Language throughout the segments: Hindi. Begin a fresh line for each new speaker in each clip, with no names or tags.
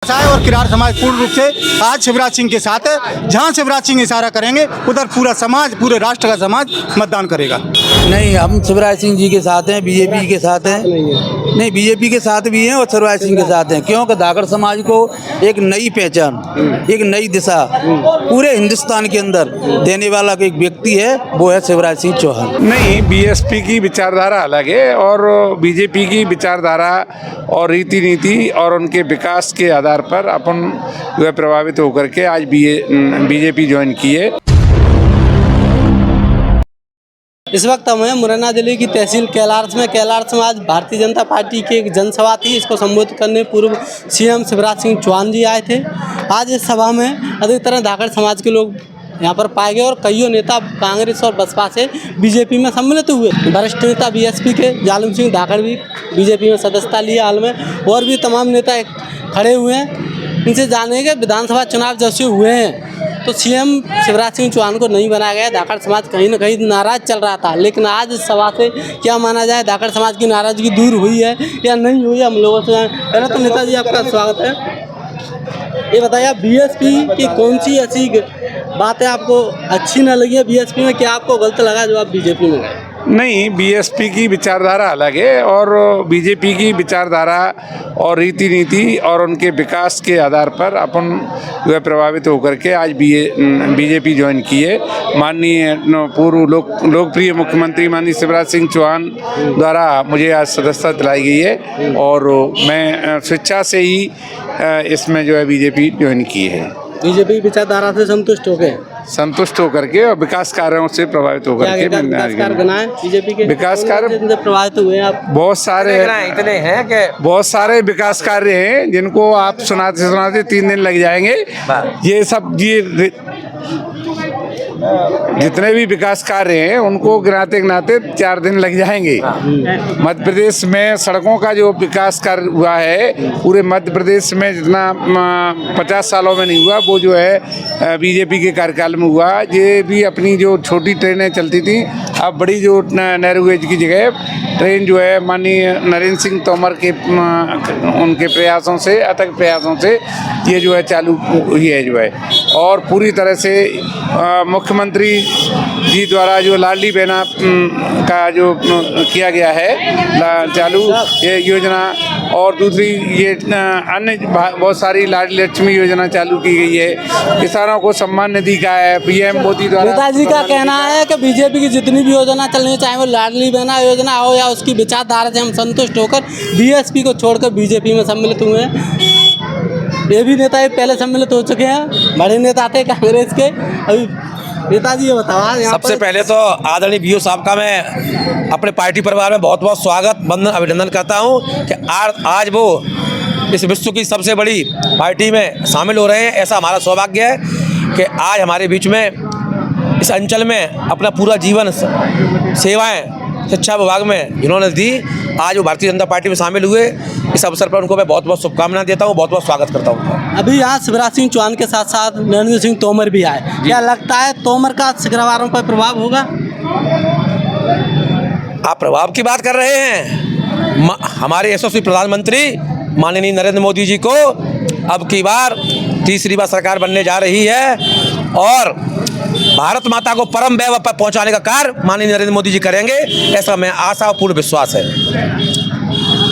और किरार समाज पूर्ण रूप से आज शिवराज सिंह के साथ है। जहां शिवराज सिंह इशारा करेंगे उधर पूरा समाज, पूरे राष्ट्र का समाज मतदान करेगा।
नहीं, हम शिवराज सिंह जी के साथ हैं, बीजेपी के साथ हैं। नहीं, बीजेपी के साथ भी हैं और शिवराज सिंह के साथ हैं, क्योंकि धाकड़ समाज को एक नई पहचान, एक नई दिशा पूरे हिंदुस्तान के अंदर देने वाला एक व्यक्ति है, वो है शिवराज सिंह चौहान।
नहीं, बीएसपी की विचारधारा अलग है और बीजेपी की विचारधारा और रीति नीति और उनके विकास के आधार पर अपन जो है प्रभावित होकर के आज बीजेपी ज्वाइन की है।
इस वक्त हम हैं मुरैना जिले की तहसील कैलाश में। कैलाश में आज भारतीय जनता पार्टी की एक जनसभा थी। इसको संबोधित करने पूर्व सीएम शिवराज सिंह चौहान जी आए थे। आज इस सभा में अधिकतर धाकड़ समाज के लोग यहाँ पर पाए गए और कईयों नेता कांग्रेस और बसपा से बीजेपी में सम्मिलित हुए। वरिष्ठ नेता बीएसपी के जालिम सिंह धाकड़ भी बीजेपी में सदस्यता लिए हाल में, और भी तमाम नेता खड़े हुए हैं। इनसे जानेंगे विधानसभा चुनाव जब से हुए हैं तो सीएम शिवराज सिंह चौहान को नहीं बनाया गया। धाकड़ समाज कहीं ना कहीं नाराज चल रहा था, लेकिन आज इस सभा से क्या माना जाए, धाकड़ समाज की नाराजगी दूर हुई है या नहीं हुई, हम लोगों से पहले तो नेताजी आपका स्वागत है। ये बताइए, आप बीएसपी की कौन सी ऐसी बातें आपको अच्छी न लगी है बीएसपी में, क्या आपको गलत लगा जो आप बीजेपी में गए?
नहीं, बीएसपी की विचारधारा अलग है और बीजेपी की विचारधारा और रीति नीति और उनके विकास के आधार पर अपन जो है प्रभावित होकर के आज बीजेपी ज्वाइन की है। माननीय पूर्व लोकप्रिय मुख्यमंत्री माननीय शिवराज सिंह चौहान द्वारा मुझे आज सदस्यता दिलाई गई है और मैं स्वेच्छा से ही इसमें जो है बीजेपी ज्वाइन की है।
बीजेपी विचारधारा से
संतुष्ट होकर के और विकास कार्यों से प्रभावित होकर के
विकास कार्य बनाए बीजेपी के।
विकास कार्य
प्रभावित हुए आप?
बहुत सारे
इतने हैं कि
बहुत सारे विकास कार्य हैं जिनको आप सुनाते 3 दिन लग जाएंगे। ये सब जितने भी विकास कार्य हैं उनको गिनाते 4 दिन लग जाएंगे। मध्य प्रदेश में सड़कों का जो विकास कार्य हुआ है पूरे मध्य प्रदेश में जितना 50 सालों में नहीं हुआ, वो जो है बीजेपी के कार्यकाल में हुआ। ये भी अपनी जो छोटी ट्रेनें चलती थी, अब बड़ी जो नैरो गेज की जगह ट्रेन जो है माननीय नरेंद्र सिंह तोमर के उनके प्रयासों से, अथक प्रयासों से ये जो है चालू हुई है जो है। और पूरी तरह से मुख्यमंत्री जी द्वारा जो लाडली बहना का जो किया गया है चालू ये योजना, और दूसरी ये अन्य बहुत सारी लाडली लक्ष्मी योजना चालू की गई है। किसानों को सम्मान निधि का है, पीएम मोदी द्वारा।
नेताजी का कहना है कि बीजेपी की जितनी भी योजना चल रही है, चाहे वो लाडली बहना योजना हो या उसकी विचारधारा से हम संतुष्ट होकर बीएसपी को छोड़कर बीजेपी में सम्मिलित हुए हैं। ये भी नेता पहले सम्मिलित हो चुके हैं, बड़े नेता थे कांग्रेस के। अभी नेताजी ये बताओ,
सबसे पहले तो आदरणीय बीओ साहब का मैं अपने पार्टी परिवार में बहुत बहुत स्वागत वंदन अभिनंदन करता हूं कि आज वो इस विश्व की सबसे बड़ी पार्टी में शामिल हो रहे हैं। ऐसा हमारा सौभाग्य है कि आज हमारे बीच में इस अंचल में अपना पूरा जीवन सेवाएं शिक्षा विभाग में जिन्होंने दी, आज वो भारतीय जनता पार्टी में शामिल हुए। इस अवसर पर उनको मैं बहुत बहुत शुभकामनाएं देता हूँ, बहुत बहुत स्वागत करता हूँ।
अभी यहाँ शिवराज सिंह चौहान के साथ साथ नरेंद्र सिंह तोमर भी आए, क्या लगता है तोमर का शिखरावारों पर प्रभाव होगा?
आप प्रभाव की बात कर रहे हैं? हमारे यशस्वी प्रधानमंत्री माननीय नरेंद्र मोदी जी को अब की बार तीसरी बार सरकार बनने जा रही है और भारत माता को परम वैभव पर पहुंचाने का कार्य माननीय नरेंद्र मोदी जी करेंगे, ऐसा मैं आशा और पूर्ण विश्वास है।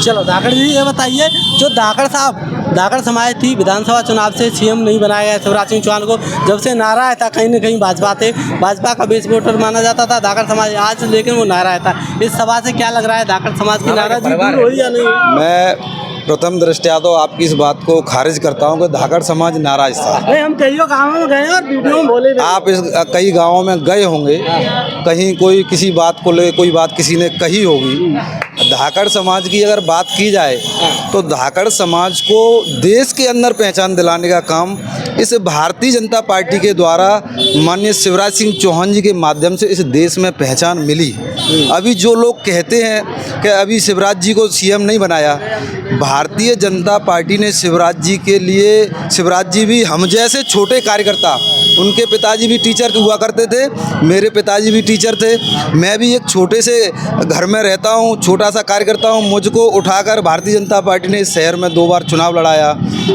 चलो धाकड़ जी ये बताइए, जो धाकड़ समाज थी, विधानसभा चुनाव से सीएम नहीं बनाया गया शिवराज सिंह चौहान को, जब से नाराज था कहीं ना कहीं भाजपा का बेस वोटर माना जाता था धाकड़ समाज आज, लेकिन वो नाराज था। इस सभा से क्या लग रहा है, धाकड़ समाज की नाराजगी दूर हुई या नहीं?
मैं प्रथम दृष्टया तो आपकी इस बात को खारिज करता हूं कि धाकड़ समाज नाराज था।
नहीं, हम कई गाँवों में गए और वीडियो में बोले।
आप इस कई गांवों में गए होंगे, कहीं कोई किसी बात को ले कोई बात किसी ने कही होगी। धाकड़ समाज की अगर बात की जाए तो धाकड़ समाज को देश के अंदर पहचान दिलाने का काम इस भारतीय जनता पार्टी के द्वारा माननीय शिवराज सिंह चौहान जी के माध्यम से इस देश में पहचान मिली। अभी जो लोग कहते हैं कि अभी शिवराज जी को सीएम नहीं बनाया, भारतीय जनता पार्टी ने शिवराज जी के लिए, शिवराज जी भी हम जैसे छोटे कार्यकर्ता उनके पिताजी भी टीचर हुआ करते थे, मेरे पिताजी भी टीचर थे। मैं भी एक छोटे से घर में रहता हूँ, छोटा सा कार्यकर्ता हूँ। मुझको उठाकर भारतीय जनता पार्टी ने इस शहर में 2 बार चुनाव लड़ाया,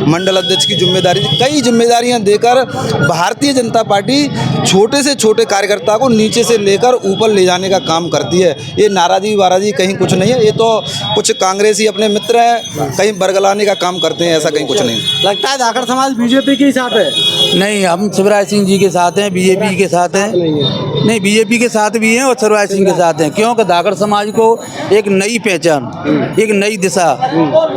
मंडल अध्यक्ष की जिम्मेदारी, कई जिम्मेदारियां देकर भारतीय जनता पार्टी छोटे से छोटे कार्यकर्ता को नीचे से लेकर ऊपर ले जाने का काम करती है। ये नाराजी वाराजी कहीं कुछ नहीं है। ये तो कुछ कांग्रेसी अपने मित्र हैं, कहीं बरगलाने का काम करते हैं, ऐसा कहीं कुछ नहीं।
लगता है धाकड़ समाज बीजेपी के साथ है?
नहीं, हम शिवराज सिंह जी के साथ हैं, बीजेपी के साथ हैं। नहीं, बीजेपी के साथ भी हैं और शिवराज सिंह के साथ हैं, क्योंकि धाकड़ समाज को एक नई पहचान, एक नई दिशा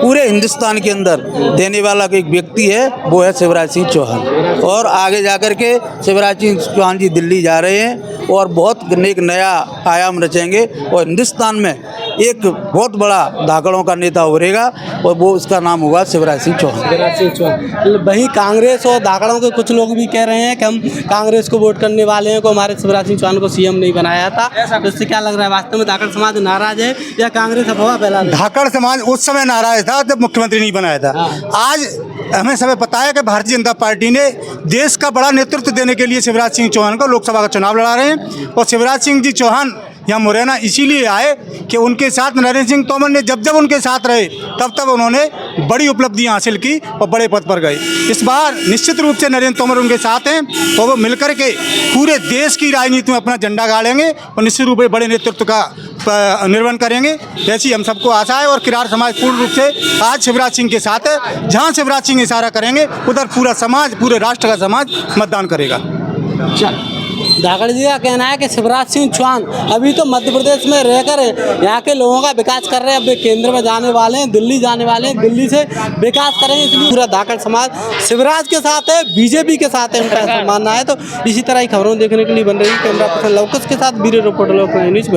पूरे हिंदुस्तान के अंदर देने वाला एक व्यक्ति है, वो है शिवराज सिंह चौहान। और आगे जाकर के शिवराज सिंह चौहान जी दिल्ली जा रहे हैं और बहुत एक नया आयाम रचेंगे और हिंदुस्तान में एक बहुत बड़ा धाकड़ों का नेता उभरेगा और वो उसका नाम होगा शिवराज सिंह चौहान।
वहीं कांग्रेस और धाकड़ों के कुछ लोग भी कह रहे हैं कि हम कांग्रेस को वोट करने वाले हैं, को हमारे शिवराज सिंह चौहान को सीएम नहीं बनाया था। तो इससे क्या लग रहा है, वास्तव में धाकड़ समाज नाराज है या कांग्रेस अफवाह फैला रही है?
धाकड़ समाज उस समय नाराज था जब मुख्यमंत्री नहीं बनाया था। आज हमें समय पता है कि भारतीय जनता पार्टी ने देश का बड़ा नेतृत्व देने के लिए शिवराज सिंह चौहान को लोकसभा का चुनाव लड़ा रहे हैं। और शिवराज सिंह जी चौहान यहाँ मुरैना इसीलिए आए कि उनके साथ नरेंद्र सिंह तोमर ने जब जब उनके साथ रहे तब उन्होंने बड़ी उपलब्धियां हासिल की और बड़े पद पर गए। इस बार निश्चित रूप से नरेंद्र तोमर उनके साथ हैं और वो मिलकर के पूरे देश की राजनीति में अपना झंडा गाड़ेंगे और निश्चित रूप से बड़े नेतृत्व का निर्वहन करेंगे, ऐसी हम सबको आशा है। और किरार समाज पूर्ण रूप से आज शिवराज सिंह के साथ है। जहाँ शिवराज सिंह इशारा करेंगे उधर पूरा समाज, पूरे राष्ट्र का समाज मतदान करेगा।
धाकड़ जी का कहना है कि शिवराज सिंह चौहान अभी तो मध्य प्रदेश में रहकर यहाँ के लोगों का विकास कर रहे हैं, अब वे केंद्र में जाने वाले हैं, दिल्ली जाने वाले हैं, दिल्ली से विकास करेंगे, इसलिए पूरा धाकड़ समाज शिवराज के साथ है, बीजेपी के साथ है, उनका ऐसा मानना है। तो इसी तरह की खबरों देखने के लिए बन रही है कैमरा पर्सन लवकुश के साथ वीडियो रिपोर्टर लोकनायक न्यूज़।